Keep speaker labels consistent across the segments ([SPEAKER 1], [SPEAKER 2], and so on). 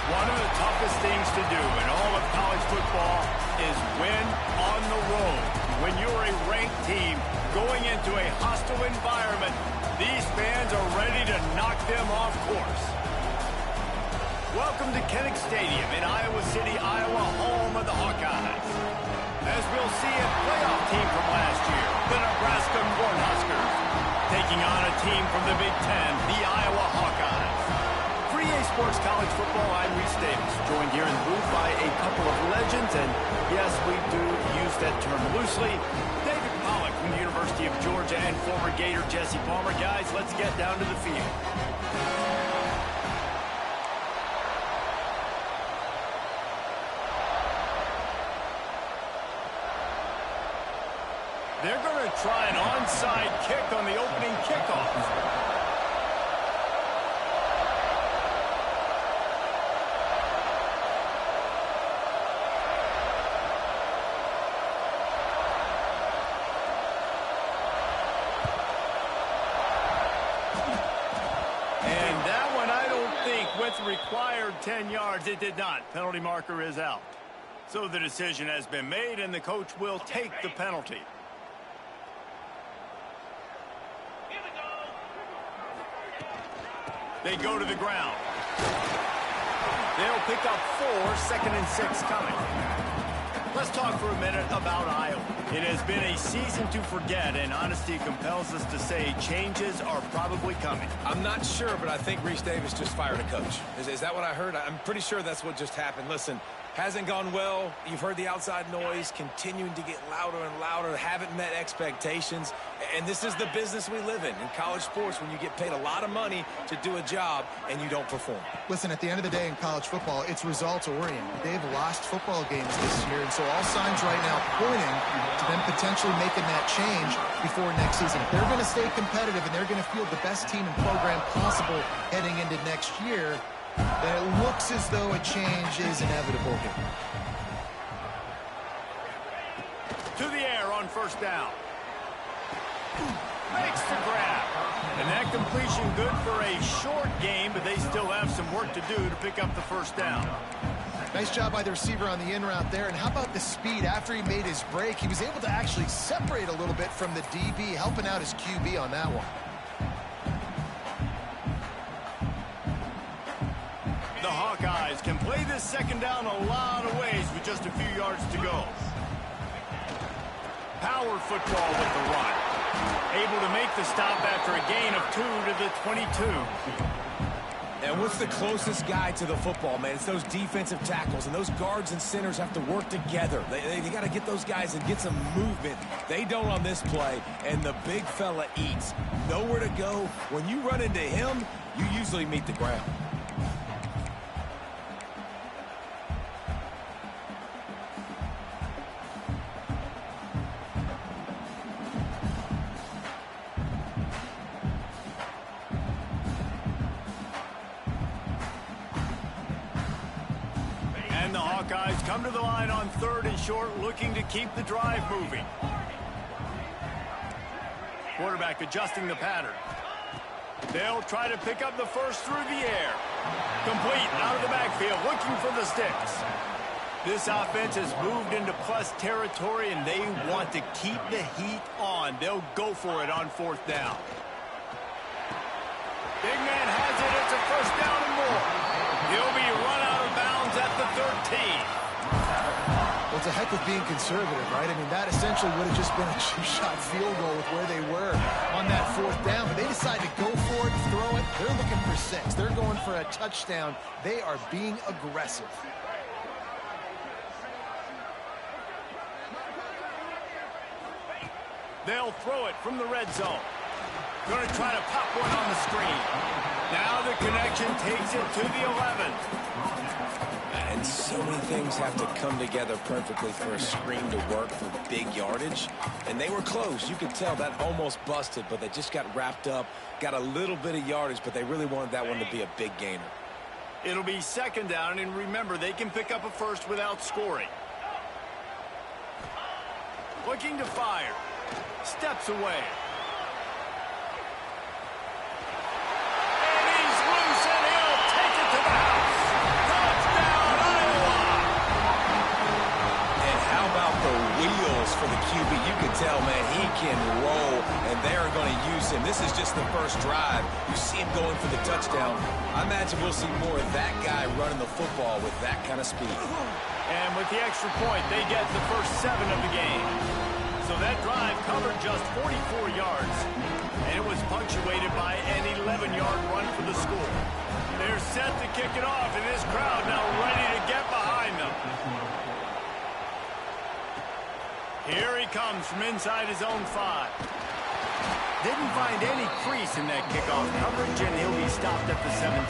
[SPEAKER 1] One of the toughest things to do in all of college football is win on the road. When you're a ranked team going into a hostile environment, these fans are ready to knock them off course. Welcome to Kinnick Stadium in Iowa City, Iowa, home of the Hawkeyes. As we'll see a playoff team from last year, the Nebraska Cornhuskers, taking on a team from the Big Ten, the Iowa Hawkeyes. For EA Sports College Football, I'm Reese Davis, joined here in the booth by a couple of legends, and yes, we do use that term loosely. David Pollack from the University of Georgia and former Gator Jesse Palmer. Guys, let's get down to the field. They're going to try an onside kick on the opening kickoff. And that one, I don't think, went the required 10 yards. It did not. Penalty marker is out. So the decision has been made, and the coach will take the penalty. They go to the ground. They'll pick up 4, 2nd and 6 coming. Let's talk for a minute about Iowa. It has been a season to forget, and honesty compels us to say changes are probably coming.
[SPEAKER 2] I'm not sure, but I think Reese Davis just fired a coach. Is that what I heard? I'm pretty sure that's what just happened. Listen, hasn't gone well. You've heard the outside noise continuing to get louder and louder. Haven't met expectations. And this is the business we live in college sports, when you get paid a lot of money to do a job and you don't perform.
[SPEAKER 3] Listen, at the end of the day in college football, it's results-oriented. They've lost football games this year, and so all signs right now pointing to them potentially making that change before next season. If they're going to stay competitive and they're going to field the best team and program possible heading into next year, then it looks as though a change is inevitable here.
[SPEAKER 1] To the air on first down. Makes the grab. And that completion good for a short game, but they still have some work to do to pick up the first down.
[SPEAKER 3] Nice job by the receiver on the in route there. And how about the speed? After he made his break, he was able to actually separate a little bit from the DB, helping out his QB on that one.
[SPEAKER 1] The Hawkeyes can play this second down a lot of ways with just a few yards to go. Power football with the run. Able to make the stop after a gain of 2 to the 22.
[SPEAKER 2] And what's the closest guy to the football, man? It's those defensive tackles, and those guards and centers have to work together. They got to get those guys and get some movement. They don't on this play, and the big fella eats. Nowhere to go. When you run into him, you usually meet the ground.
[SPEAKER 1] And the Hawkeyes come to the line on 3rd and short, looking to keep the drive moving. Quarterback adjusting the pattern. They'll try to pick up the first through the air. Complete out of the backfield, looking for the sticks. This offense has moved into plus territory, and they want to keep the heat on. They'll go for it on 4th down. Big man has it. It's a first down and more. He'll be run out of bounds at the 13.
[SPEAKER 3] Well, it's a heck of being conservative, right? I mean, that essentially would have just been a two-shot field goal with where they were on that 4th down. But they decided to go for it, throw it. They're looking for 6. They're going for a touchdown. They are being aggressive.
[SPEAKER 1] They'll throw it from the red zone. Going to try to pop one on the screen. Now the connection takes it to the 11.
[SPEAKER 2] And so many things have to come together perfectly for a screen to work for big yardage. And they were close. You could tell that almost busted, but they just got wrapped up, got a little bit of yardage, but they really wanted that one to be a big gainer.
[SPEAKER 1] It'll be 2nd down, and remember, they can pick up a first without scoring. Looking to fire. Steps away. And he's loose, and he'll take it to the house.
[SPEAKER 2] for the QB. You can tell, man, he can roll, and they're going to use him. This is just the first drive. You see him going for the touchdown. I imagine we'll see more of that guy running the football with that kind of speed.
[SPEAKER 1] And with the extra point, they get the first 7 of the game. So that drive covered just 44 yards, and it was punctuated by an 11-yard run for the score. They're set to kick it off, and this crowd now ready to get behind them. Here he comes from inside his own 5. Didn't find any crease in that kickoff coverage, and he'll be stopped at the 17.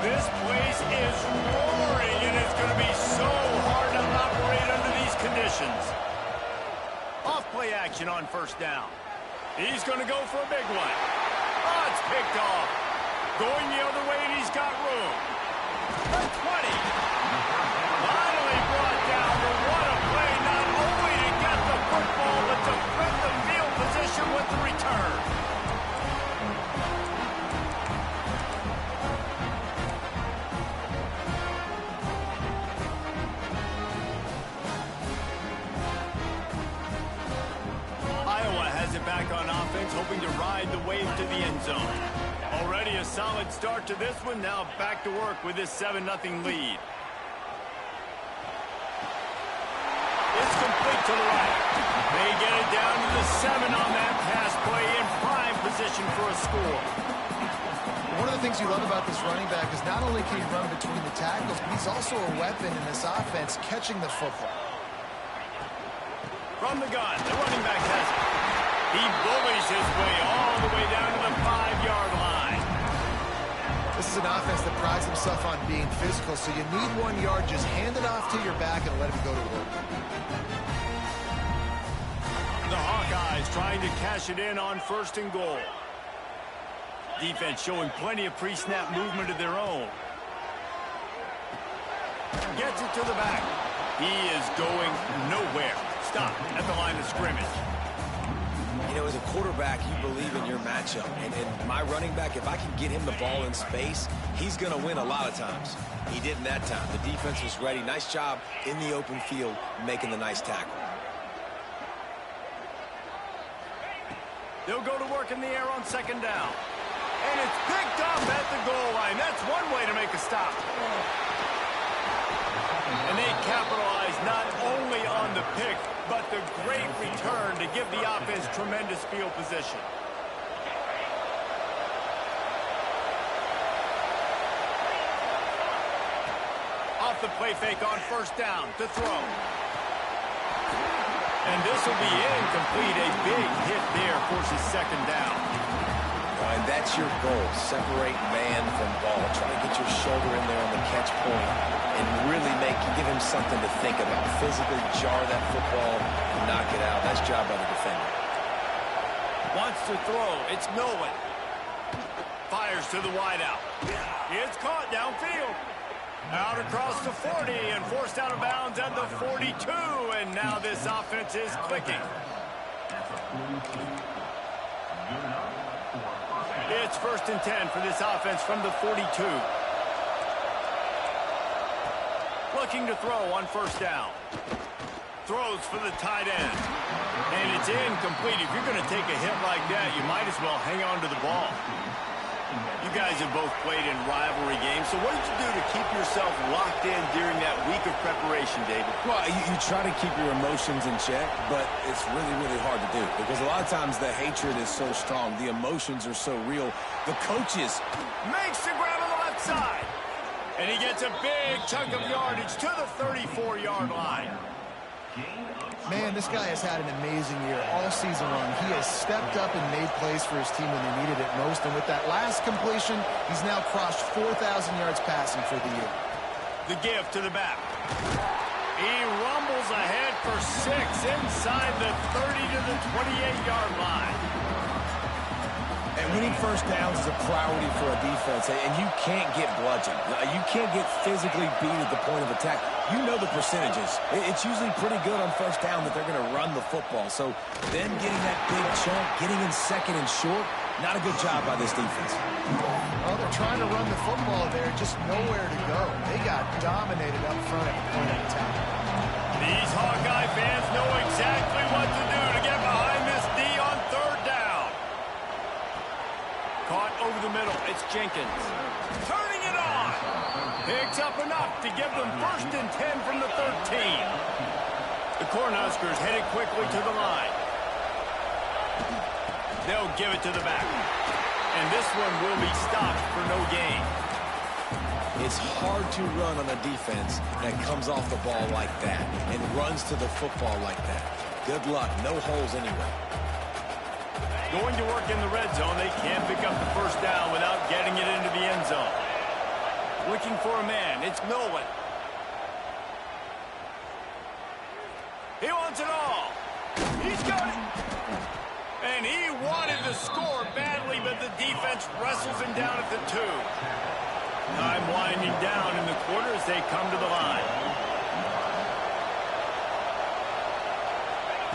[SPEAKER 1] This place is roaring, and it's going to be so hard to operate under these conditions. Off-play action on first down. He's going to go for a big one. Oh, it's picked off. Going the other way, and he's got room. The 20. Finally brought down, but what a play, not only to get the football, but to flip the field position with the return. Back on offense, hoping to ride the wave to the end zone. Already a solid start to this one. Now back to work with this 7-0 lead. It's complete to the right. They get it down to the 7 on that pass play in prime position for a score.
[SPEAKER 3] One of the things you love about this running back is not only can he run between the tackles, but he's also a weapon in this offense catching the football.
[SPEAKER 1] From the gun, the running back has it. He bullies his way all the way down to the 5-yard line.
[SPEAKER 3] This is an offense that prides himself on being physical, so you need 1 yard. Just hand it off to your back and let him go to work.
[SPEAKER 1] The Hawkeyes trying to cash it in on 1st and goal. Defense showing plenty of pre-snap movement of their own. Gets it to the back. He is going nowhere. Stop at the line of scrimmage.
[SPEAKER 2] You know, as a quarterback, you believe in your matchup. And my running back, if I can get him the ball in space, he's going to win a lot of times. He didn't that time. The defense was ready. Nice job in the open field making the nice tackle.
[SPEAKER 1] They'll go to work in the air on 2nd down. And it's picked up at the goal line. That's one way to make a stop. And they capitalize not only on the pick, but the great return to give the offense tremendous field position. Off the play fake on 1st down to throw. And this will be incomplete. A big hit there forces 2nd down.
[SPEAKER 2] And that's your goal. Separate man from ball. Try to get your shoulder in there on the catch point and really give him something to think about. Physically jar that football and knock it out. Nice job by the defender.
[SPEAKER 1] Wants to throw. It's Nolan. Fires to the wideout. It's caught downfield. Out across the 40 and forced out of bounds at the 42. And now this offense is clicking. It's 1st and 10 for this offense from the 42. Looking to throw on 1st down. Throws for the tight end. And it's incomplete. If you're going to take a hit like that, you might as well hang on to the ball. You guys have both played in rivalry games, so what did you do to keep yourself locked in during that week of preparation, David?
[SPEAKER 2] Well, you try to keep your emotions in check, but it's really, really hard to do because a lot of times the hatred is so strong. The emotions are so real. The coaches
[SPEAKER 1] makes the grab on the left side. And he gets a big chunk of yardage to the 34-yard line.
[SPEAKER 3] Man, this guy has had an amazing year all season long. He has stepped up and made plays for his team when they needed it most. And with that last completion, he's now crossed 4,000 yards passing for the year.
[SPEAKER 1] The give to the back. He rumbles ahead for 6 inside the 30 to the 28-yard line.
[SPEAKER 2] And winning first downs is a priority for a defense, and you can't get bludgeoned. You can't get physically beat at the point of attack. You know the percentages. It's usually pretty good on first down that they're going to run the football. So them getting that big chunk, getting in second and short, not a good job by this defense.
[SPEAKER 3] Well, they're trying to run the football there, just nowhere to go. They got dominated up front at the point of attack.
[SPEAKER 1] These Hawkeye fans know exactly what to do to get behind this D on third down. Caught over the middle. It's Jenkins. Turning it on. Picks up enough to give them 1st and 10 from the 13. The Cornhuskers headed quickly to the line. They'll give it to the back. And this one will be stopped for no gain.
[SPEAKER 2] It's hard to run on a defense that comes off the ball like that and runs to the football like that. Good luck. No holes anyway.
[SPEAKER 1] Going to work in the red zone. They can't pick up the first down without getting it into the end zone. Looking for a man. It's Nolan. He wants it all. He's got it. And he wanted to score badly, but the defense wrestles him down at the 2. Time winding down in the quarter as they come to the line.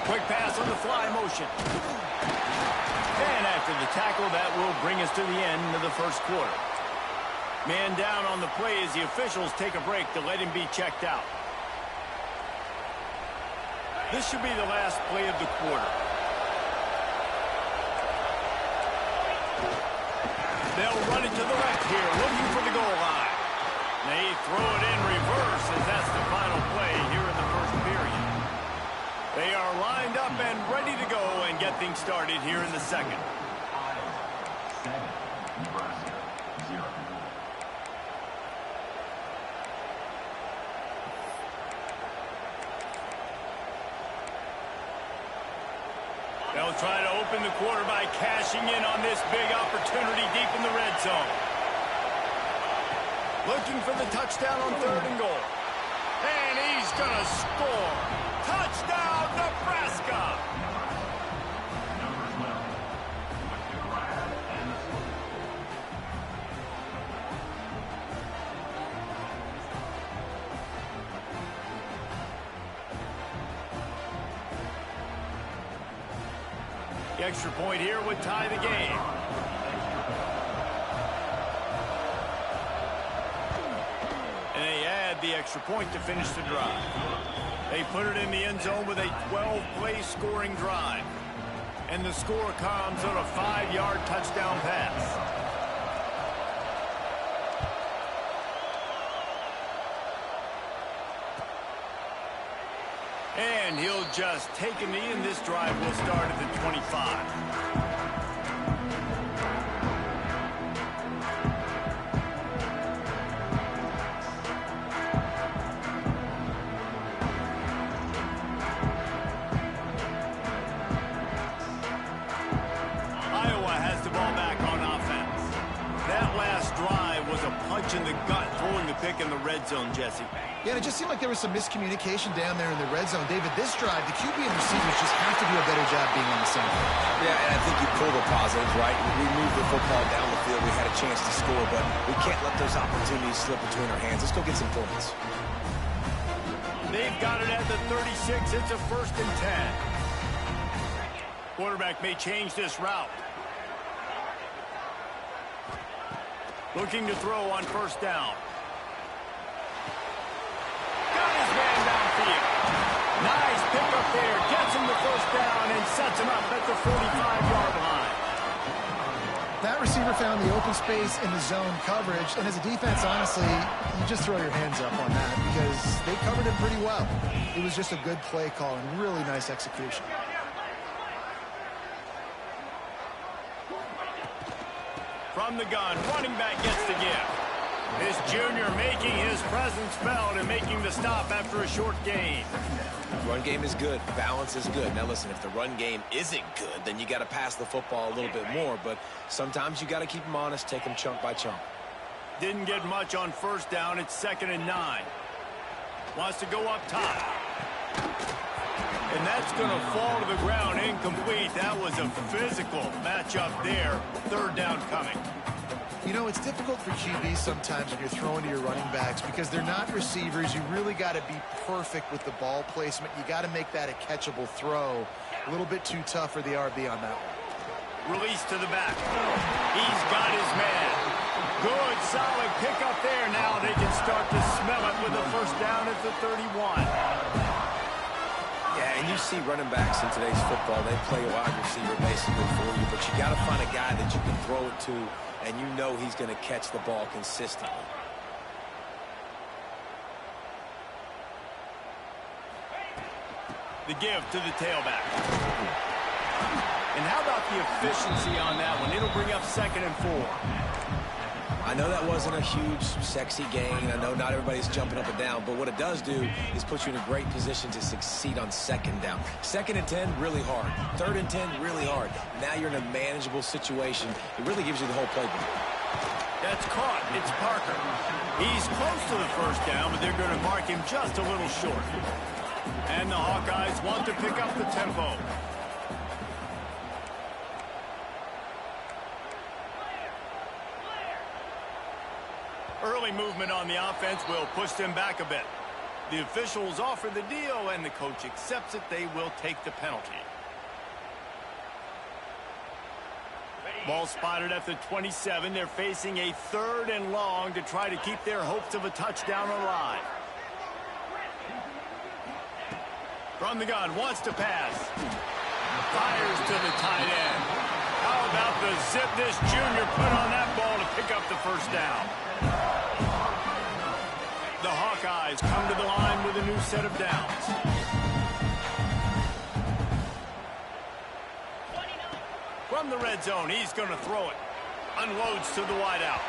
[SPEAKER 1] Quick pass on the fly motion. And after the tackle, that will bring us to the end of the first quarter. Man down on the play as the officials take a break to let him be checked out. This should be the last play of the quarter. They'll run it to the left here, looking for the goal line. They throw it in reverse as that's the final play here in the first period. They are lined up and ready to go and get things started here in the second.
[SPEAKER 4] Nebraska, 0.
[SPEAKER 1] They'll try to open the quarter by cashing in on this big opportunity deep in the red zone. Looking for the touchdown on 3rd and goal. And he's going to score. Touchdown, Nebraska!
[SPEAKER 4] Number 12, with the grab and the score.
[SPEAKER 1] The extra point here would tie the game. And they add the extra point to finish the drive. They put it in the end zone with a 12-play scoring drive. And the score comes on a 5-yard touchdown pass. And he'll just take a knee, and this drive will start at the 25. Iowa has the ball back on offense. That last drive was a punch in the gut, throwing the pick in the red zone, Jesse.
[SPEAKER 3] Yeah, it just seemed like there was some miscommunication down there in the red zone. David, this drive, the QB and receivers just have to do a better job being on the same page.
[SPEAKER 2] Yeah, and I think you pull the positives, right? We moved the football down the field. We had a chance to score, but we can't let those opportunities slip between our hands. Let's go get some points.
[SPEAKER 1] They've got it at the 36. It's a 1st and 10. Quarterback may change this route. Looking to throw on 1st down. Got his man downfield. Nice pickup there. Gets him the 1st down and sets him up at the 45-yard line.
[SPEAKER 3] That receiver found the open space in the zone coverage, and as a defense, honestly, you just throw your hands up on that because they covered it pretty well. It was just a good play call and really nice execution.
[SPEAKER 1] From the gun, running back gets the gift. This junior making his presence felt and making the stop after a short gain.
[SPEAKER 2] Run game is good. Balance is good. Now, listen, if the run game isn't good, then you got to pass the football a little bit more. But sometimes you got to keep them honest, take them chunk by chunk.
[SPEAKER 1] Didn't get much on 1st down. It's 2nd and 9. Wants to go up top. And That's going to fall to the ground, incomplete. That was a physical matchup there. Third down coming.
[SPEAKER 3] You know, it's difficult for QBs sometimes when you're throwing to your running backs because they're not receivers. You really got to be perfect with the ball placement. You got to make that a catchable throw. A little bit too tough for the RB on that one.
[SPEAKER 1] Release to the back. He's got his man. Good, solid pickup there. Now they can start to smell it with a first down at the 31.
[SPEAKER 2] Yeah, and you see running backs in today's football, they play a wide receiver basically for you, but you got to find a guy that you can throw it to, and you know he's going to catch the ball consistently.
[SPEAKER 1] The give to the tailback. And how about the efficiency on that one? It'll bring up 2nd and 4.
[SPEAKER 2] I know that wasn't a huge, sexy gain. I know not everybody's jumping up and down, but what it does do is put you in a great position to succeed on 2nd down. 2nd and 10, really hard. 3rd and 10, really hard. Now you're in a manageable situation. It really gives you the whole playbook.
[SPEAKER 1] That's caught. It's Parker. He's close to the first down, but they're going to mark him just a little short. And the Hawkeyes want to pick up the tempo. Early movement on the offense will push them back a bit. The officials offer the deal, and the coach accepts it. They will take the penalty. Ball spotted at the 27. They're facing a 3rd and long to try to keep their hopes of a touchdown alive. From the gun, wants to pass. Fires to the tight end. How about the zip this junior put on that ball to pick up the first down? The Hawkeyes come to the line with a new set of downs. From the red zone, he's going to throw it. Unloads to the wideout.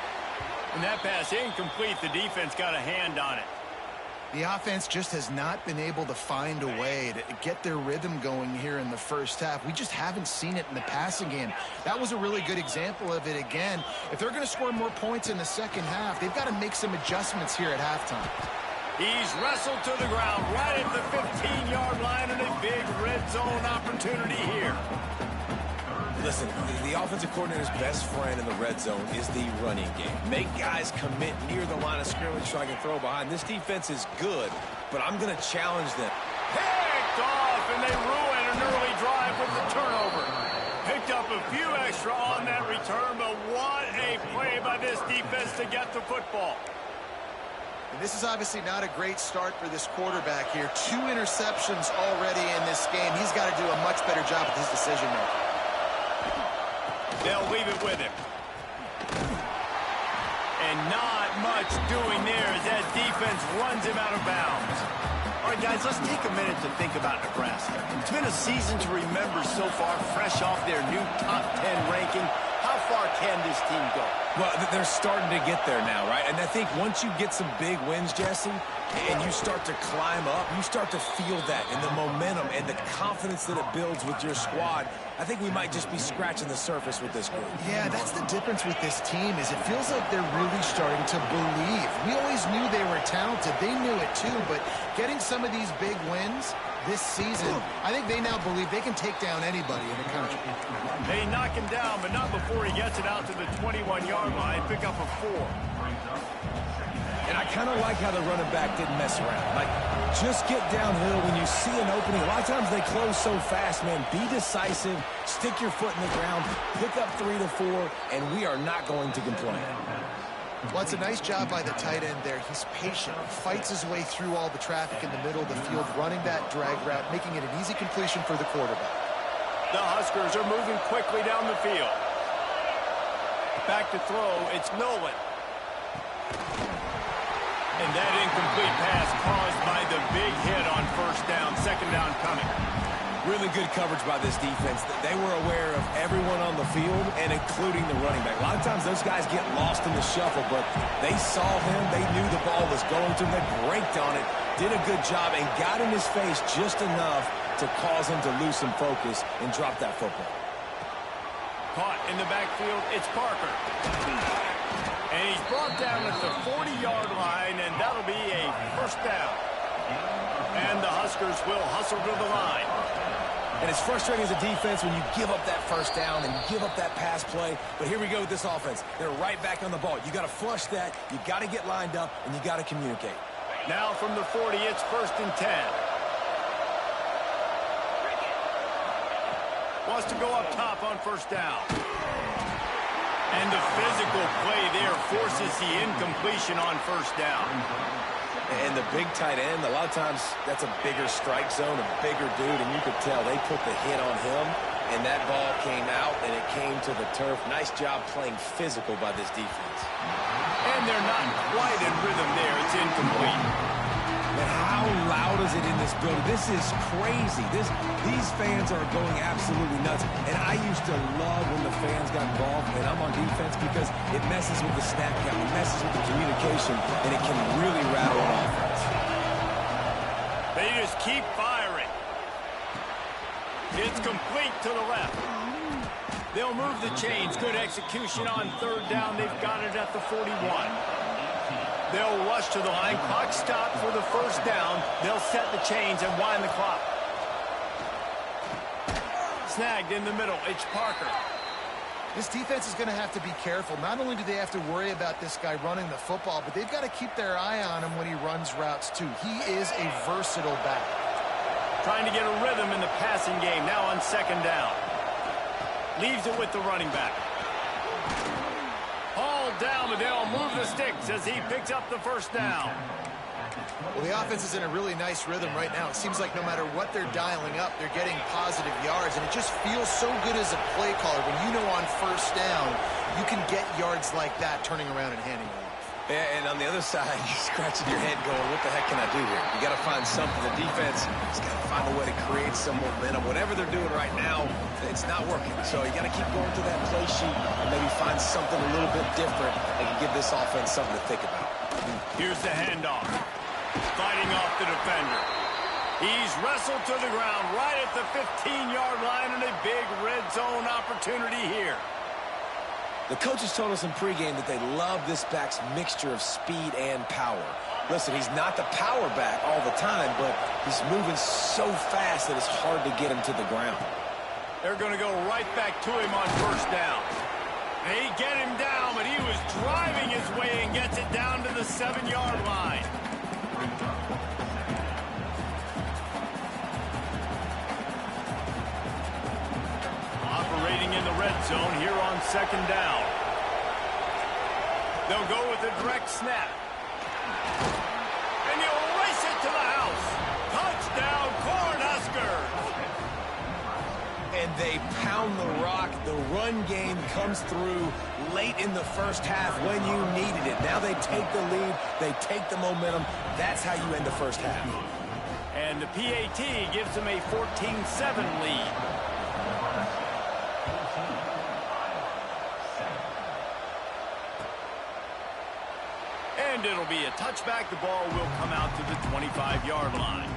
[SPEAKER 1] And that pass incomplete. The defense got a hand on it.
[SPEAKER 3] The offense just has not been able to find a way to get their rhythm going here in the first half. We just haven't seen it in the passing game. That was a really good example of it again. If they're going to score more points in the second half, they've got to make some adjustments here at halftime.
[SPEAKER 1] He's wrestled to the ground right at the 15-yard line, and a big red zone opportunity here.
[SPEAKER 2] Listen, the offensive coordinator's best friend in the red zone is the running game. Make guys commit near the line of scrimmage so I can throw behind. This defense is good, but I'm going to challenge them.
[SPEAKER 1] Picked off, and they ruin an early drive with the turnover. Picked up a few extra on that return, but what a play by this defense to get the football.
[SPEAKER 3] And this is obviously not a great start for this quarterback here. 2 interceptions already in this game. He's got to do a much better job with his decision-making.
[SPEAKER 1] They'll leave it with him. And not much doing there as that defense runs him out of bounds. All right, guys, let's take a minute to think about Nebraska. It's been a season to remember so far, fresh off their new top 10 ranking. How far can this team go?
[SPEAKER 2] Well, they're starting to get there now, right? And I think once you get some big wins, Jesse, and you start to climb up, you start to feel that and the momentum and the confidence that it builds with your squad. I think we might just be scratching the surface with this group.
[SPEAKER 3] Yeah, that's the difference with this team is it feels like they're really starting to believe. We always knew they were talented. They knew it too, but getting some of these big wins this season, I think they now believe they can take down anybody in the country.
[SPEAKER 1] They knock him down, but not before he gets it out to the 21-yard line. Pick up a 4.
[SPEAKER 2] And I kind of like how the running back didn't mess around. Like, just get downhill when you see an opening. A lot of times they close so fast, man. Be decisive, stick your foot in the ground, pick up 3 to 4, and we are not going to complain.
[SPEAKER 3] Well, it's a nice job by the tight end there. He's patient, fights his way through all the traffic in the middle of the field, running that drag route, making it an easy completion for the quarterback.
[SPEAKER 1] The Huskers are moving quickly down the field. Back to throw, it's Nolan. And that incomplete pass caused by the big hit on first down. 2nd down coming.
[SPEAKER 2] Really good coverage by this defense. They were aware of everyone on the field, and including the running back. A lot of times those guys get lost in the shuffle, but they saw him. They knew the ball was going to them. They braked on it, did a good job, and got in his face just enough to cause him to lose some focus and drop that football.
[SPEAKER 1] Caught in the backfield, it's Parker. And he's brought down at the 40-yard line, and that'll be a first down. And the Huskers will hustle to the line.
[SPEAKER 2] And it's frustrating as a defense when you give up that first down and give up that pass play. But here we go with this offense. They're right back on the ball. You got to flush that. You got to get lined up, and you got to communicate.
[SPEAKER 1] Now from the 40, it's 1st and 10. Wants to go up top on 1st down. And the physical play there forces the incompletion on 1st down.
[SPEAKER 2] And the big tight end, a lot of times that's a bigger strike zone, a bigger dude, and you could tell they put the hit on him, and that ball came out, and it came to the turf. Nice job playing physical by this defense.
[SPEAKER 1] And they're not quite in rhythm there. It's incomplete.
[SPEAKER 2] And how loud is it in this building? This is crazy. These fans are going absolutely nuts. And I used to love when the fans got involved, and I'm on defense because it messes with the snap count, it messes with the communication, and it can really rattle an offense.
[SPEAKER 1] They just keep firing. It's complete to the left. They'll move the chains. Good execution on 3rd down. They've got it at the 41. They'll rush to the line. Clock stopped for the 1st down. They'll set the chains and wind the clock. Snagged in the middle. It's Parker.
[SPEAKER 3] This defense is going to have to be careful. Not only do they have to worry about this guy running the football, but they've got to keep their eye on him when he runs routes too. He is a versatile back.
[SPEAKER 1] Trying to get a rhythm in the passing game. Now on 2nd down. Leaves it with the running back. Hauled down, but they'll move the sticks as he picks up the 1st down.
[SPEAKER 3] Well, the offense is in a really nice rhythm right now. It seems like no matter what they're dialing up, they're getting positive yards, and it just feels so good as a play caller when you know on 1st down you can get yards like that turning around and handing it off.
[SPEAKER 2] Yeah, and on the other side, you're scratching your head going, what the heck can I do here? You got to find something. The defense has got to find a way to create some momentum. Whatever they're doing right now, it's not working. So you got to keep going to that play sheet and maybe find something a little bit different that can give this offense something to think about.
[SPEAKER 1] Here's the handoff. Fighting off the defender. He's wrestled to the ground right at the 15-yard line, and a big red zone opportunity here.
[SPEAKER 2] The coaches told us in pregame that they love this back's mixture of speed and power. Listen, he's not the power back all the time, but he's moving so fast that it's hard to get him to the ground.
[SPEAKER 1] They're going to go right back to him on 1st down. They get him down, but he was driving his way and gets it down to the 7-yard line. Operating in the red zone here on 2nd down. They'll go with a direct snap. And he'll race it to the house. Touchdown, Cornhuskers.
[SPEAKER 2] And they pound the rock. The run game comes through late in the 1st half when you needed it. Now they take the lead. They take the momentum. That's how you end the 1st half.
[SPEAKER 1] And the PAT gives them a 14-7 lead. And it'll be a touchback. The ball will come out to the 25-yard line.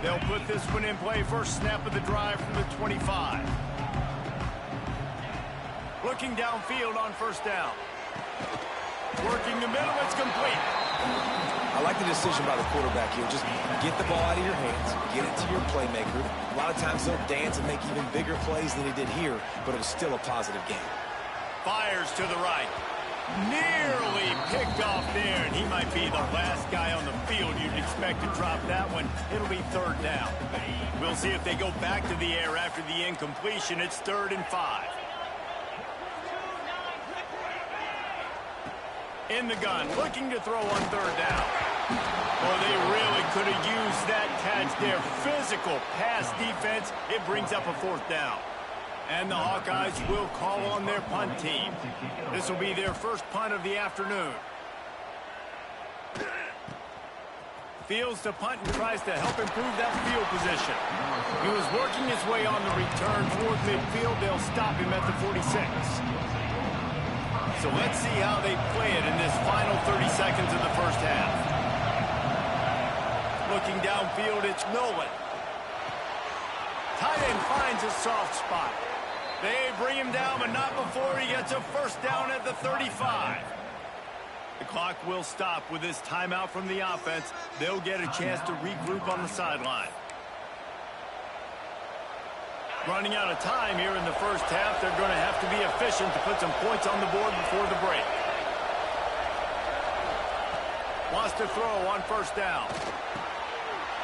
[SPEAKER 1] They'll put this one in play. First snap of the drive from the 25. Looking downfield on 1st down. Working the middle. It's complete.
[SPEAKER 2] I like the decision by the quarterback here. Just get the ball out of your hands, get it to your playmaker. A lot of times they'll dance and make even bigger plays than he did here, but it was still a positive game.
[SPEAKER 1] Fires to the right. Nearly picked off there, and he might be the last guy on the field you'd expect to drop that one. It'll be 3rd down. We'll see if they go back to the air after the incompletion. It's 3rd and 5. In the gun, looking to throw on 3rd down. Well, they really could have used that catch there. Physical pass defense. It brings up a 4th down. And the Hawkeyes will call on their punt team. This will be their first punt of the afternoon. Fields to punt and tries to help improve that field position. He was working his way on the return toward midfield. They'll stop him at the 46. So let's see how they play it in this final 30 seconds of the 1st half. Looking downfield, it's Nolan. Tight end finds a soft spot. They bring him down, but not before he gets a 1st down at the 35. The clock will stop with this timeout from the offense. They'll get a chance to regroup on the sideline. Running out of time here in the first half. They're going to have to be efficient to put some points on the board before the break. Wants to throw on first down.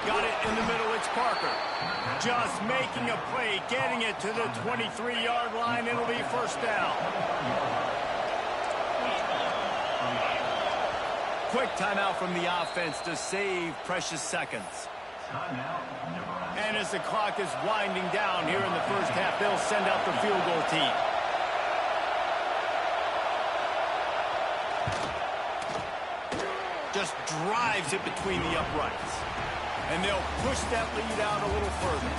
[SPEAKER 1] Got it in the middle. It's Parker. Just making a play, getting it to the 23-yard line. It'll be first down. Quick timeout from the offense to save precious seconds. And as the clock is winding down here in the first half, they'll send out the field goal team. Just drives it between the uprights. And they'll push that lead out a little further.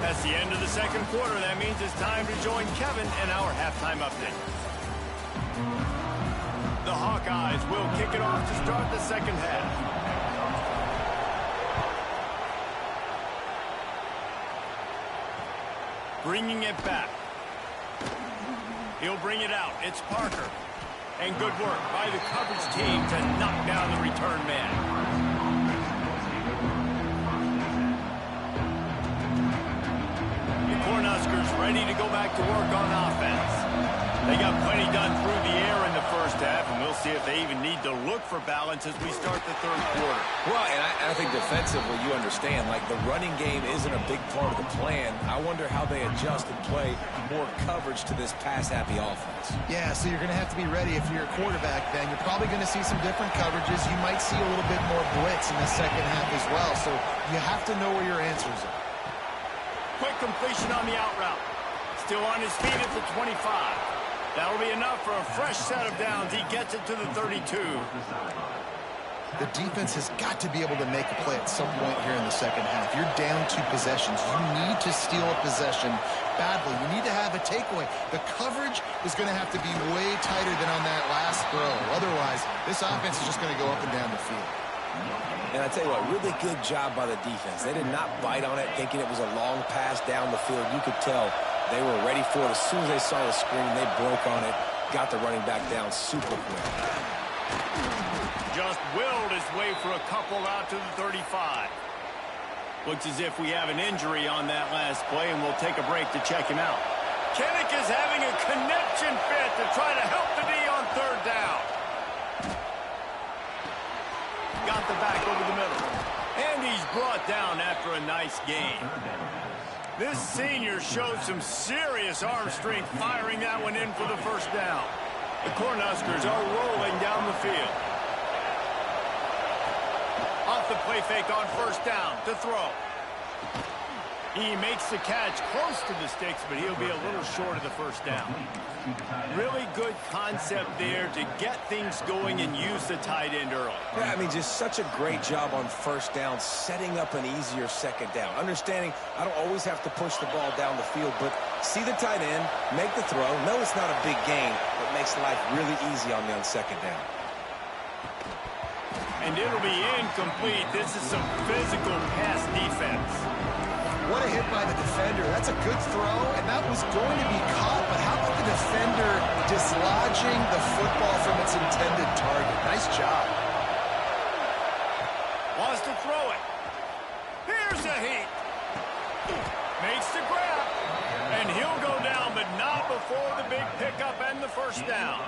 [SPEAKER 1] That's the end of the second quarter. That means it's time to join Kevin in our halftime update. The Hawkeyes will kick it off to start the second half. Bringing it back. He'll bring it out. It's Parker. And good work by the coverage team to knock down the return man. The Cornhuskers ready to go back to work on offense. They got plenty done through the air in the first half, and we'll see if they even need to look for balance as we start the third quarter.
[SPEAKER 2] Well, and I think defensively, you understand, like the running game isn't a big part of the plan. I wonder how they adjust and play more coverage to this pass-happy offense.
[SPEAKER 3] Yeah, so you're going to have to be ready if you're a quarterback then. You're probably going to see some different coverages. You might see a little bit more blitz in the second half as well, so you have to know where your answers are.
[SPEAKER 1] Quick completion on the out route. Still on his feet at the 25. That'll be enough for a fresh set of downs. He gets it to the 32.
[SPEAKER 3] The defense has got to be able to make a play at some point here in the second half. You're down 2 possessions. You need to steal a possession badly. You need to have a takeaway. The coverage is going to have to be way tighter than on that last throw. Otherwise, this offense is just going to go up and down the field.
[SPEAKER 2] And I tell you what, really good job by the defense. They did not bite on it thinking it was a long pass down the field. You could tell they were ready for it. As soon as they saw the screen, they broke on it, got the running back down super quick.
[SPEAKER 1] Just willed his way for a couple out to the 35. Looks as if we have an injury on that last play, and we'll take a break to check him out. Kinnick is having a connection fit to try to help the D on third down. Got the back over the middle. And he's brought down after a nice gain. This senior showed some serious arm strength firing that one in for the first down. The Cornhuskers are rolling down the field. Off the play fake on first down to throw. He makes the catch close to the sticks, but he'll be a little short of the first down. Really good concept there to get things going and use the tight end early.
[SPEAKER 2] Yeah, I mean, just such a great job on first down, setting up an easier second down. Understanding I don't always have to push the ball down the field, but see the tight end, make the throw. No, it's not a big gain, but makes life really easy on me on second down.
[SPEAKER 1] And it'll be incomplete. This is some physical pass defense.
[SPEAKER 3] What a hit by the defender. That's a good throw, and that was going to be caught, but how about the defender dislodging the football from its intended target? Nice job.
[SPEAKER 1] Wants to throw it. Here's a heat. Makes the grab. And he'll go down, but not before the big pickup and the first down.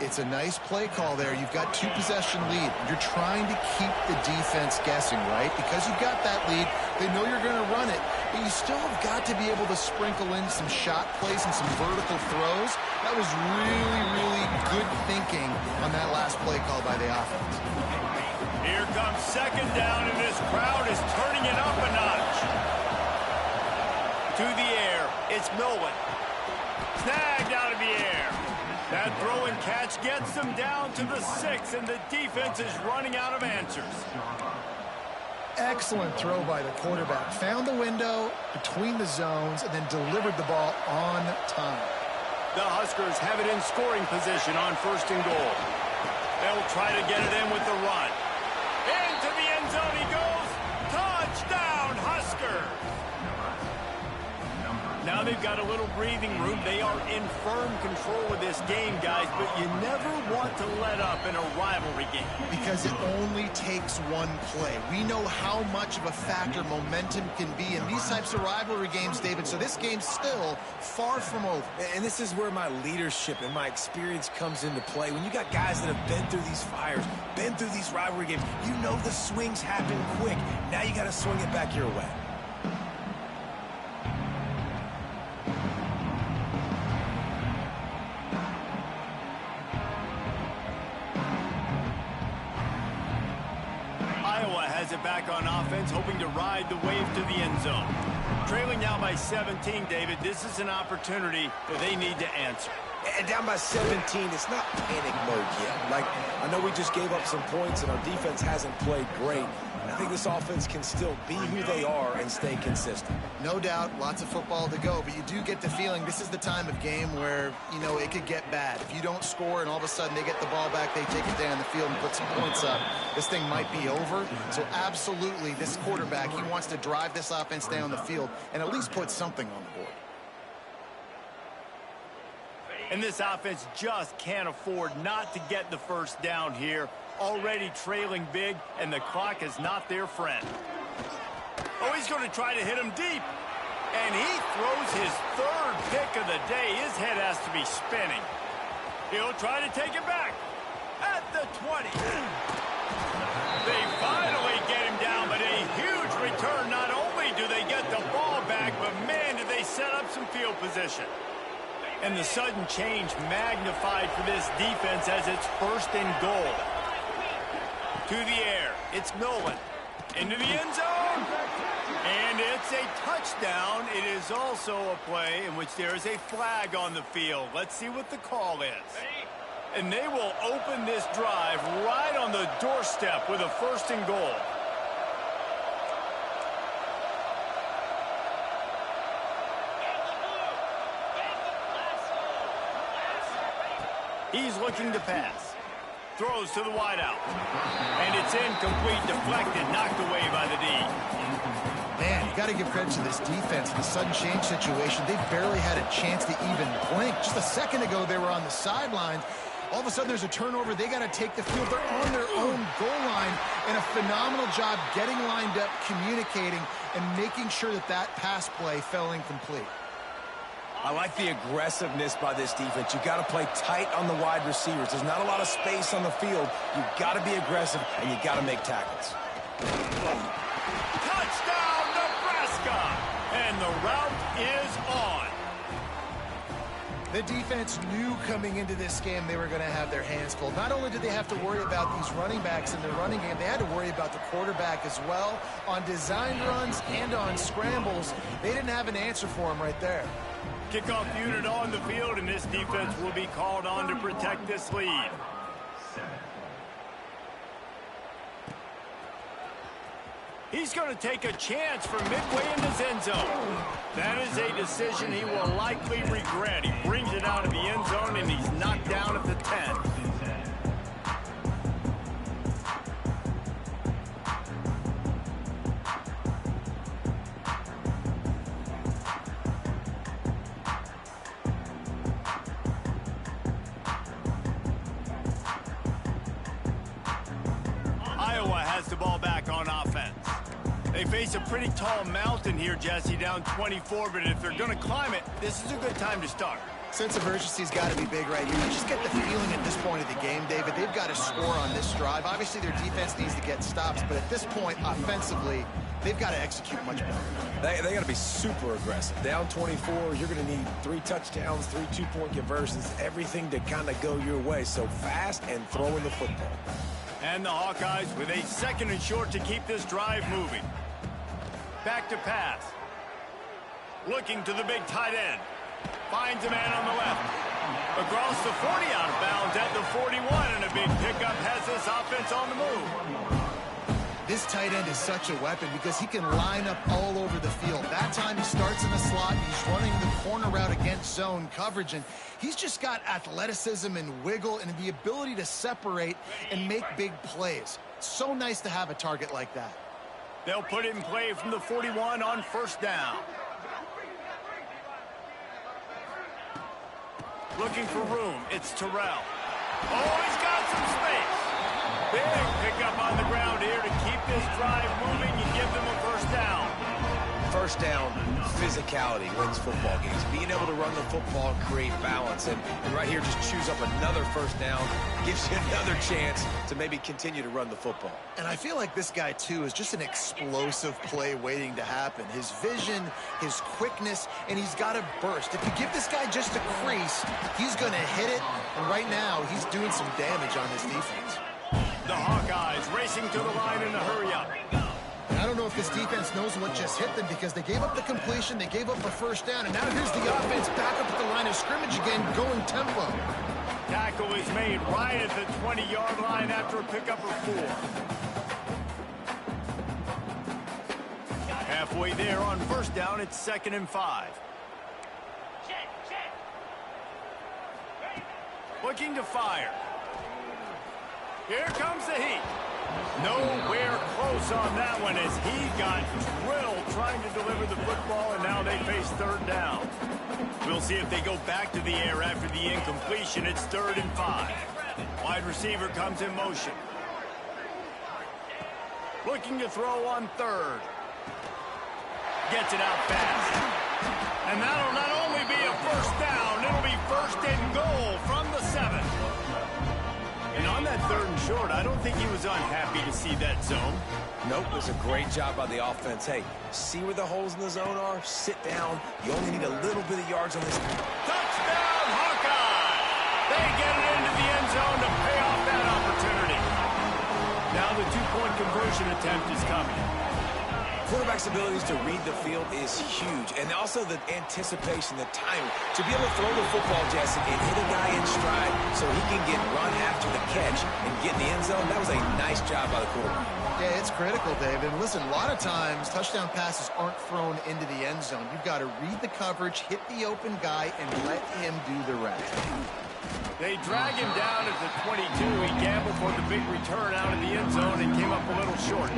[SPEAKER 3] It's a nice play call there. You've got 2-possession lead. You're trying to keep the defense guessing, right? Because you've got that lead, they know you're going to run it, but you still have got to be able to sprinkle in some shot plays and some vertical throws. That was really, really good thinking on that last play call by the offense.
[SPEAKER 1] Here comes second down, and this crowd is turning it up a notch. To the air, it's Milwin. Snagged out of the air. That throw and catch gets them down to the 6, and the defense is running out of answers.
[SPEAKER 3] Excellent throw by the quarterback. Found the window between the zones and then delivered the ball on time.
[SPEAKER 1] The Huskers have it in scoring position on first and goal. They'll try to get it in with the run. Into the end zone he goes. Touchdown, Huskers. Now they've got a little breathing room. They are in firm control of this game, guys, but you never want to let up in a rivalry game.
[SPEAKER 3] Because it only takes one play. We know how much of a factor momentum can be in these types of rivalry games, David, so this game's still far from over.
[SPEAKER 2] And this is where my leadership and my experience comes into play. When you got guys that have been through these fires, been through these rivalry games, you know the swings happen quick. Now you got to swing it back your way.
[SPEAKER 1] Has it back on offense, hoping to ride the wave to the end zone. Trailing now by 17, David. This is an opportunity that they need to answer.
[SPEAKER 2] And down by 17, it's not panic mode yet. Like, I know we just gave up some points and our defense hasn't played great. I think this offense can still be who they are and stay consistent.
[SPEAKER 3] No doubt, lots of football to go, but you do get the feeling this is the time of game where, you know, it could get bad. If you don't score and all of a sudden they get the ball back, they take it down the field and put some points up, this thing might be over. So absolutely, this quarterback, he wants to drive this offense down the field and at least put something on the board.
[SPEAKER 1] And this offense just can't afford not to get the first down here. Already trailing big, and the clock is not their friend. Oh, he's going to try to hit him deep. And he throws his third pick of the day. His head has to be spinning. He'll try to take it back at the 20. They finally get him down, but a huge return. Not only do they get the ball back, but, man, do they set up some field position. And the sudden change magnified for this defense as it's first and goal. To the air, it's Nolan. Into the end zone. And it's a touchdown. It is also a play in which there is a flag on the field. Let's see what the call is. And they will open this drive right on the doorstep with a first and goal. He's looking to pass. Throws to the wideout. And it's incomplete, deflected, knocked away by the D.
[SPEAKER 3] Man, you got to give credit to this defense. In the sudden change situation, they barely had a chance to even blink. Just a second ago, they were on the sidelines. All of a sudden, there's a turnover. They got to take the field. They're on their own goal line. And a phenomenal job getting lined up, communicating, and making sure that that pass play fell incomplete.
[SPEAKER 2] I like the aggressiveness by this defense. You got to play tight on the wide receivers. There's not a lot of space on the field. You got to be aggressive, and you got to make tackles.
[SPEAKER 1] Touchdown, Nebraska! And the route is on.
[SPEAKER 3] The defense knew coming into this game they were going to have their hands full. Not only did they have to worry about these running backs in the running game, they had to worry about the quarterback as well. On designed runs and on scrambles, they didn't have an answer for him right there.
[SPEAKER 1] Kickoff unit on the field, and this defense will be called on to protect this lead. He's going to take a chance from midway in his end zone. That is a decision he will likely regret. He brings it out of the end zone, and he's knocked down at the 10. The ball back on offense. They face a pretty tall mountain here, Jesse, down 24, but if they're going to climb it, this is a good time to start.
[SPEAKER 3] Sense of urgency's got to be big right here. You just get the feeling at this point of the game, David, they've got to score on this drive. Obviously, their defense needs to get stops, but at this point, offensively, they've got to execute much better.
[SPEAKER 2] They got to be super aggressive. Down 24, you're going to need 3 touchdowns, 3 two-point conversions, everything to kind of go your way. So fast and throwing the football.
[SPEAKER 1] And the Hawkeyes with a second and short to keep this drive moving. Back to pass. Looking to the big tight end. Finds a man on the left. Across the 40, out of bounds at the 41, and a big pickup has this offense on the move.
[SPEAKER 3] This tight end is such a weapon because he can line up all over the field. That time he starts in the slot, he's running the corner route against zone coverage, and he's just got athleticism and wiggle and the ability to separate and make big plays. It's so nice to have a target like that.
[SPEAKER 1] They'll put it in play from the 41 on first down. Looking for room. It's Terrell. Oh, he's got some space. Big pickup on the ground here to keep this drive moving and give them a first down.
[SPEAKER 2] First down, physicality wins football games. Being able to run the football and create balance. And right here, just choose up another first down. Gives you another chance to maybe continue to run the football.
[SPEAKER 3] And I feel like this guy, too, is just an explosive play waiting to happen. His vision, his quickness, and he's got a burst. If you give this guy just a crease, he's going to hit it. And right now, he's doing some damage on this defense.
[SPEAKER 1] The Hawkeyes racing to the line in a hurry-up.
[SPEAKER 3] I don't know if this defense knows what just hit them because they gave up the completion, they gave up a first down, and now here's the offense back up at the line of scrimmage again, going tempo.
[SPEAKER 1] Tackle is made right at the 20-yard line after a pickup of 4. Halfway there on first down, it's 2nd and 5. Looking to fire. Here comes the heat. Nowhere close on that one as he got drilled trying to deliver the football, and now they face 3rd down. We'll see if they go back to the air after the incompletion. It's 3rd and 5. Wide receiver comes in motion. Looking to throw on 3rd. Gets it out fast. And that'll not only be a first down, it'll be 1st and goal from the 7. And on that 3rd and short, I don't think he was unhappy to see that zone.
[SPEAKER 2] Nope, it was a great job by the offense. Hey, see where the holes in the zone are? Sit down. You only need a little bit of yards on this.
[SPEAKER 1] Touchdown, Hawkeye! They get it into the end zone to pay off that opportunity. Now the 2-point conversion attempt is coming.
[SPEAKER 2] Quarterback's abilities to read the field is huge. And also the anticipation, the timing. To be able to throw the football, Jesse, and hit a guy in stride so he can get run after the catch and get in the end zone, that was a nice job by the quarterback.
[SPEAKER 3] Yeah, it's critical, Dave. And listen, a lot of times touchdown passes aren't thrown into the end zone. You've got to read the coverage, hit the open guy, and let him do the rest.
[SPEAKER 1] They drag him down at the 22. He gambled for the big return out of the end zone and came up a little short.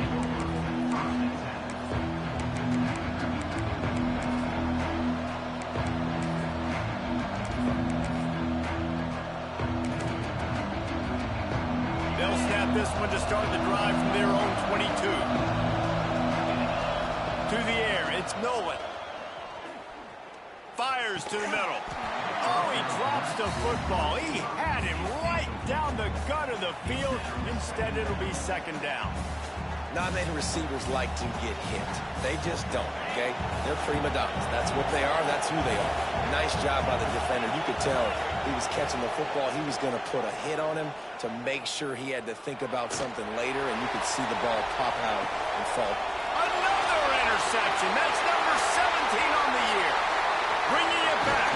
[SPEAKER 1] They'll snap this one to start the drive from their own 22. To the air, it's Nolan. Fires to the middle. Oh, he drops the football. He had him right down the gut of the field. Instead, it'll be 2nd down.
[SPEAKER 2] Not many receivers like to get hit. They just don't, okay? They're prima donnas. That's what they are. That's who they are. Nice job by the defender. You could tell he was catching the football. He was going to put a hit on him to make sure he had to think about something later, and you could see the ball pop out and fall.
[SPEAKER 1] Another interception. That's number 17 on the year. Bringing it back.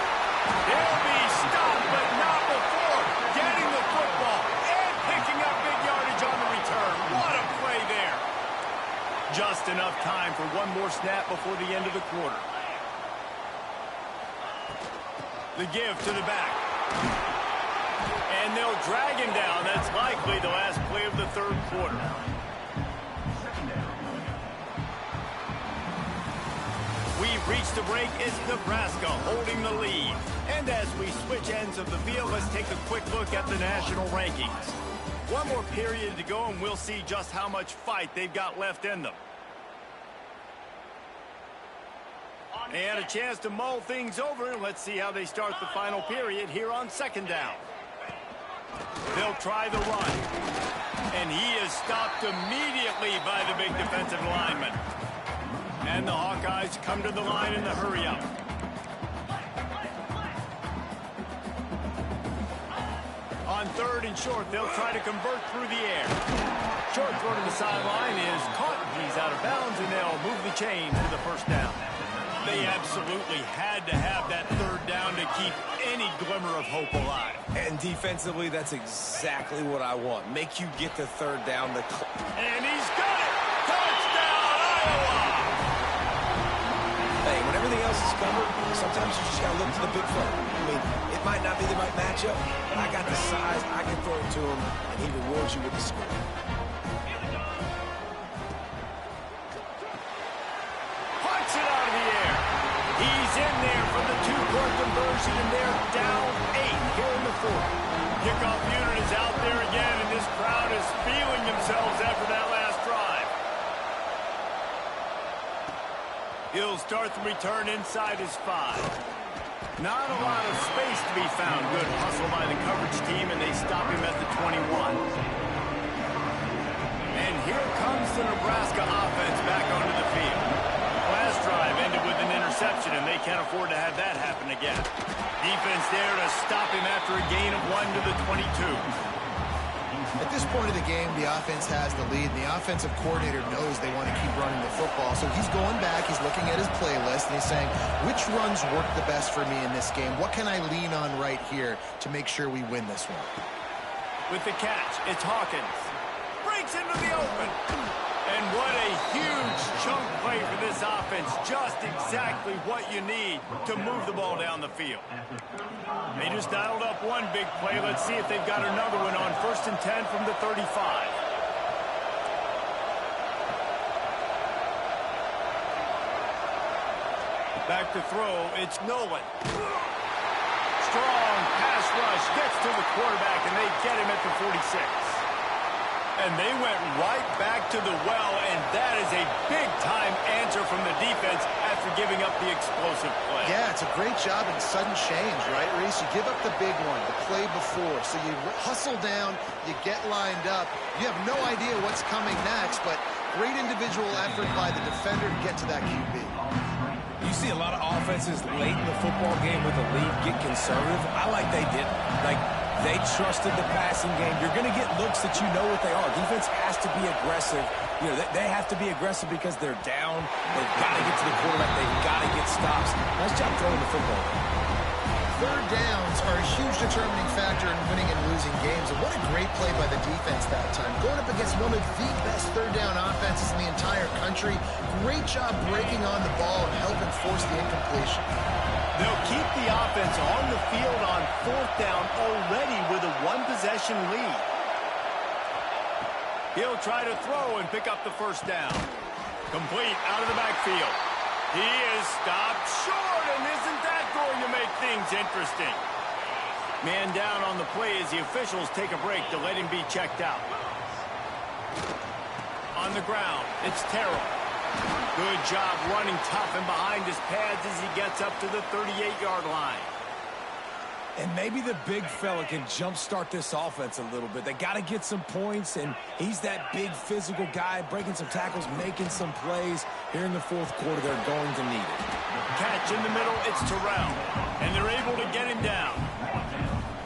[SPEAKER 1] They'll be stopped, but not before getting the football and picking up big yardage on the return. What a play there. Just enough time for one more snap before the end of the quarter. The give to the back. And they'll drag him down. That's likely the last play of the 3rd quarter. We've reached the break. It's Nebraska holding the lead. And as we switch ends of the field, let's take a quick look at the national rankings. One more period to go, and we'll see just how much fight they've got left in them. And a chance to mull things over. Let's see how they start the final period here on 2nd down. They'll try the run. And he is stopped immediately by the big defensive lineman. And the Hawkeyes come to the line in the hurry-up. On 3rd and short, they'll try to convert through the air. Short throw to the sideline is caught. He's out of bounds, and they'll move the chains to the 1st down. They absolutely had to have that 3rd down to keep any glimmer of hope alive.
[SPEAKER 2] And defensively, that's exactly what I want. Make you get the 3rd down.
[SPEAKER 1] And he's got it! Touchdown, Iowa!
[SPEAKER 2] Hey, when everything else is covered, sometimes you just got to look to the big fella. I mean, it might not be the right matchup, but I got the size, I can throw it to him, and he rewards you with the score.
[SPEAKER 1] Punts it out of the air. He's in there for the 2-point two-point conversion, and they're down 8 here in the fourth. Kickoff unit is out there again, and this crowd is feeling themselves after that last drive. He'll start the return inside his 5. Not a lot of space to be found. Good hustle by the coverage team, and they stop him at the 21. And here comes the Nebraska offense back onto the field. Last drive ended with an interception, and they can't afford to have that happen again. Defense there to stop him after a gain of 1 to the 22.
[SPEAKER 3] At this point of the game, the offense has the lead. The offensive coordinator knows they want to keep running the football. So he's going back, he's looking at his playlist, and he's saying, which runs work the best for me in this game? What can I lean on right here to make sure we win this one?
[SPEAKER 1] With the catch, it's Hawkins. Breaks into the open. And what a huge chunk play for this offense. Just exactly what you need to move the ball down the field. They just dialed up one big play. Let's see if they've got another one on 1st and 10 from the 35. Back to throw, it's Nolan. Strong pass rush, gets to the quarterback, and they get him at the 46. And they went right back to the well, and that is a big-time answer from the defense after giving up the explosive play.
[SPEAKER 3] Yeah, it's a great job in sudden change, right, Reese? You give up the big one, the play before, so you hustle down, you get lined up. You have no idea what's coming next, but great individual effort by the defender to get to that QB.
[SPEAKER 2] You see a lot of offenses late in the football game with a lead get conservative. I like they didn't. They trusted the passing game. You're going to get looks that you know what they are. Defense has to be aggressive. You know, they have to be aggressive because they're down. They've got to get to the quarterback. They've got to get stops. Nice job throwing the football.
[SPEAKER 3] Third downs are a huge determining factor in winning and losing games. And what a great play by the defense that time. Going up against one of the best third down offenses in the entire country. Great job breaking on the ball and helping force the incompletion.
[SPEAKER 1] They'll keep the offense on the field on 4th down already with a one-possession lead. He'll try to throw and pick up the 1st down. Complete out of the backfield. He is stopped short, and isn't that going to make things interesting? Man down on the play as the officials take a break to let him be checked out. On the ground, it's Terrell. Good job running tough and behind his pads as he gets up to the 38-yard line.
[SPEAKER 2] And maybe the big fella can jumpstart this offense a little bit. They got to get some points, and he's that big physical guy, breaking some tackles, making some plays. Here in the 4th quarter, they're going to need it.
[SPEAKER 1] Catch in the middle, it's Terrell. And they're able to get him down.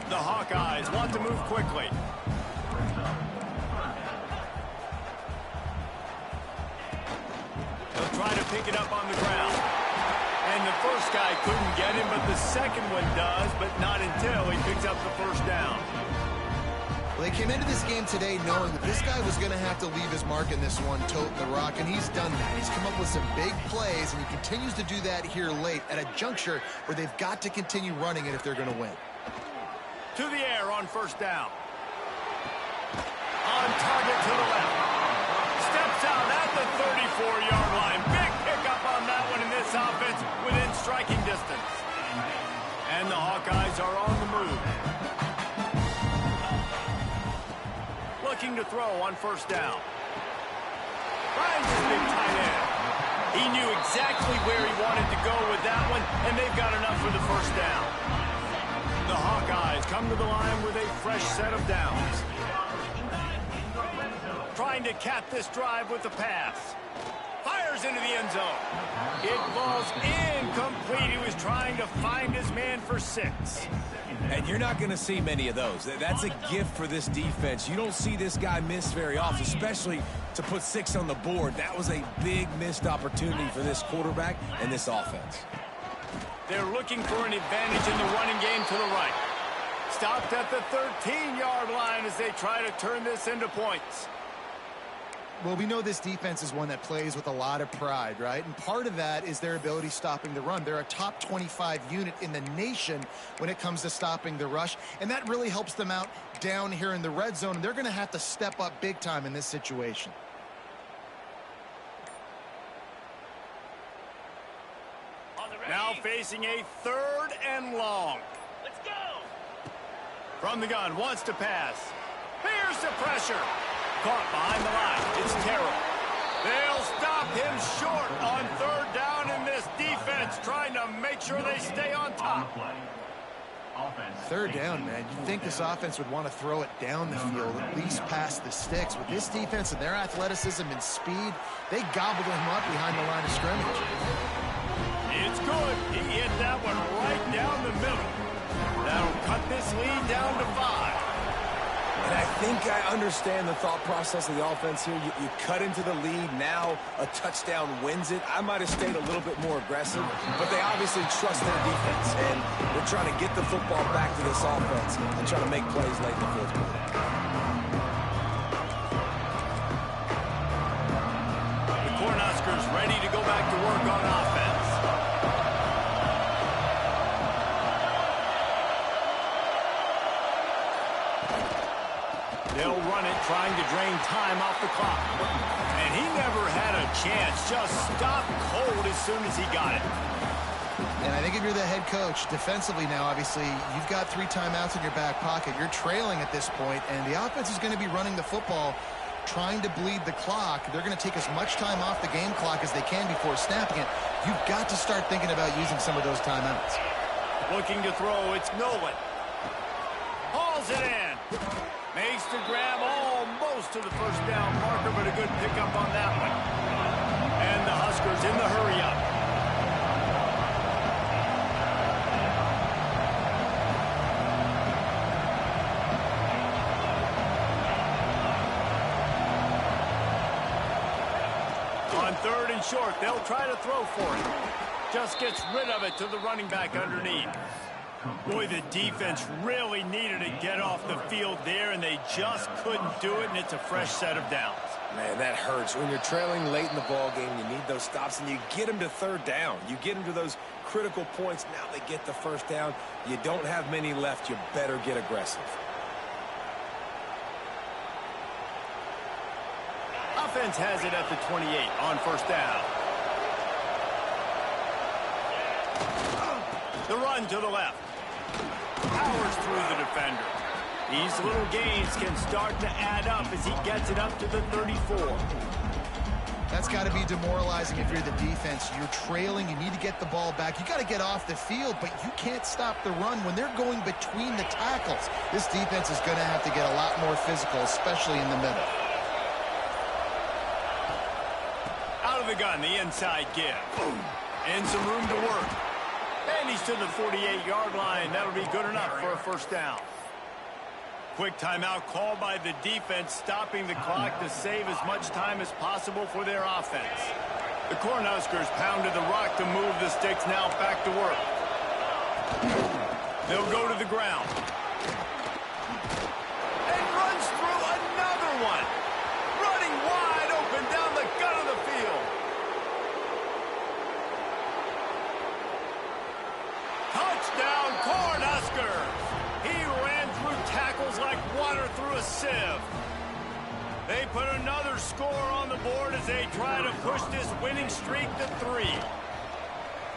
[SPEAKER 1] The Hawkeyes want to move quickly. They'll try to pick it up on the ground. And the first guy couldn't get him, but the second one does, but not until he picks up the 1st down.
[SPEAKER 3] Well, they came into this game today knowing that this guy was going to have to leave his mark in this one, toting the rock, and he's done that. He's come up with some big plays, and he continues to do that here late at a juncture where they've got to continue running it if they're going to win.
[SPEAKER 1] To the air on 1st down. On target to the left. Steps out at the 34-yard line. Big pickup on that one in this offense within striking distance. And the Hawkeyes are on the move. Looking to throw on 1st down. Finds his big tight end. He knew exactly where he wanted to go with that one, and they've got enough for the 1st down. The Hawkeyes come to the line with a fresh set of downs. Trying to cap this drive with the pass. Fires into the end zone. It falls incomplete. He was trying to find his man for 6.
[SPEAKER 2] And you're not going to see many of those. That's a gift for this defense. You don't see this guy miss very often, especially to put 6 on the board. That was a big missed opportunity for this quarterback and this offense.
[SPEAKER 1] They're looking for an advantage in the running game to the right. Stopped at the 13-yard line as they try to turn this into points.
[SPEAKER 3] Well, we know this defense is one that plays with a lot of pride, right? And part of that is their ability stopping the run. They're a top 25 unit in the nation when it comes to stopping the rush, and that really helps them out down here in the red zone. And they're going to have to step up big time in this situation.
[SPEAKER 1] On Now facing a 3rd and long.
[SPEAKER 5] Let's go.
[SPEAKER 1] From the gun, wants to pass. Here's the pressure. Caught behind the line. It's Terrell. They'll stop him short on 3rd down in this defense, trying to make sure they stay on top.
[SPEAKER 3] 3rd down, man. You'd think this offense would want to throw it down the field, at least past the sticks. With this defense and their athleticism and speed, they gobbled him up behind the line of scrimmage.
[SPEAKER 1] It's good. He hit that one right down the middle. That'll cut this lead down to 5.
[SPEAKER 2] And I think I understand the thought process of the offense here. You cut into the lead. Now a touchdown wins it. I might have stayed a little bit more aggressive, but they obviously trust their defense, and they're trying to get the football back to this offense and try to make plays late in the 4th quarter.
[SPEAKER 1] The Cornhuskers ready to go back to work on offense. They'll run it, trying to drain time off the clock. And he never had a chance. Just stopped cold as soon as he got it.
[SPEAKER 3] And I think if you're the head coach, defensively now, obviously, you've got 3 timeouts in your back pocket. You're trailing at this point, and the offense is going to be running the football, trying to bleed the clock. They're going to take as much time off the game clock as they can before snapping it. You've got to start thinking about using some of those timeouts.
[SPEAKER 1] Looking to throw, it's Nolan. Hauls it in. Makes the grab almost to the 1st down marker, but a good pickup on that one. And the Huskers in the hurry-up. On 3rd and short, they'll try to throw for it. Just gets rid of it to the running back underneath. Boy, the defense really needed to get off the field there, and they just couldn't do it, and it's a fresh set of downs.
[SPEAKER 2] Man, that hurts. When you're trailing late in the ball game, you need those stops, and you get them to 3rd down. You get them to those critical points. Now they get the 1st down. You don't have many left. You better get aggressive.
[SPEAKER 1] Offense has it at the 28 on 1st down. The run to the left. Powers through the defender. These little gains can start to add up as he gets it up to the 34.
[SPEAKER 3] That's got to be demoralizing if you're the defense. You're trailing. You need to get the ball back. You got to get off the field, but you can't stop the run when they're going between the tackles. This defense is going to have to get a lot more physical, especially in the middle.
[SPEAKER 1] Out of the gun, the inside give. And some room to work. And he's to the 48-yard line. That'll be good enough for a 1st down. Quick timeout called by the defense, stopping the clock to save as much time as possible for their offense. The Cornhuskers pounded the rock to move the sticks, now back to work. They'll go to the ground. And runs through another one. Running wide open down the gut of the field. Touchdown, Cornhuskers! He ran through tackles like water through a sieve. They put another score on the board as they try to push this winning streak to 3.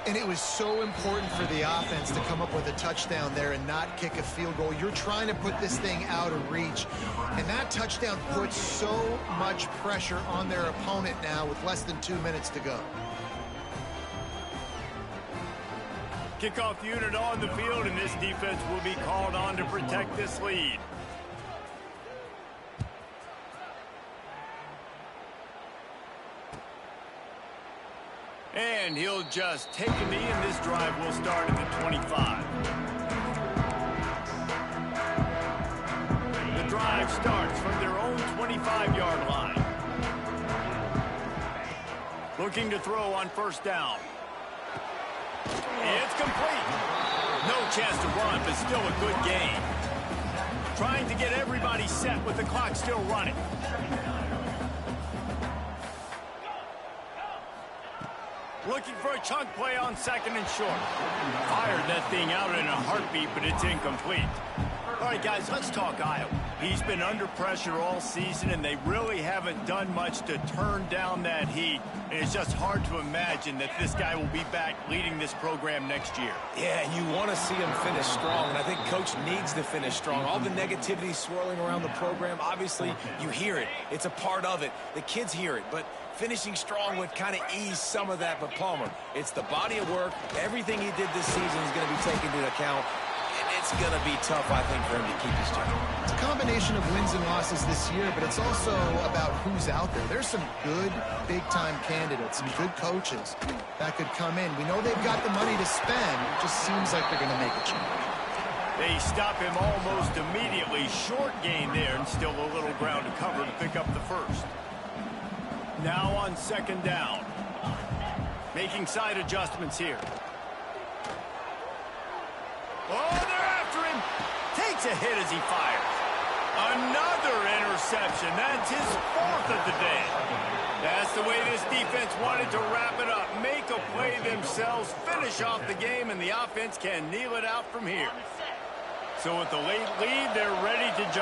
[SPEAKER 3] And it was so important for the offense to come up with a touchdown there and not kick a field goal. You're trying to put this thing out of reach. And that touchdown puts so much pressure on their opponent now with less than 2 minutes to go.
[SPEAKER 1] Kickoff unit on the field, and this defense will be called on to protect this lead. And he'll just take a knee, and this drive will start at the 25. The drive starts from their own 25-yard line. Looking to throw on 1st down. It's complete. No chance to run, but still a good gain. Trying to get everybody set with the clock still running. Looking for a chunk play on 2nd and short. Fired that thing out in a heartbeat, but it's incomplete. All right, guys, let's talk Iowa. He's been under pressure all season, and they really haven't done much to turn down that heat. And it's just hard to imagine that this guy will be back leading this program next year.
[SPEAKER 2] Yeah, and you want to see him finish strong, and I think Coach needs to finish strong. All the negativity swirling around the program, obviously, you hear it. It's a part of it. The kids hear it, but finishing strong would kind of ease some of that. But Palmer, it's the body of work. Everything he did this season is going to be taken into account. It's going to be tough, I think, for him to keep his job.
[SPEAKER 3] It's a combination of wins and losses this year, but it's also about who's out there. There's some good big-time candidates, some good coaches that could come in. We know they've got the money to spend. It just seems like they're going to make a change.
[SPEAKER 1] They stop him almost immediately. Short gain there, and still a little ground to cover to pick up the first. Now on second down. Making side adjustments here. Oh, they're after him. Takes a hit as he fires. Another interception. That's his fourth of the day. That's the way this defense wanted to wrap it up. Make a play themselves, finish off the game, and the offense can kneel it out from here. So with the late lead, they're ready to just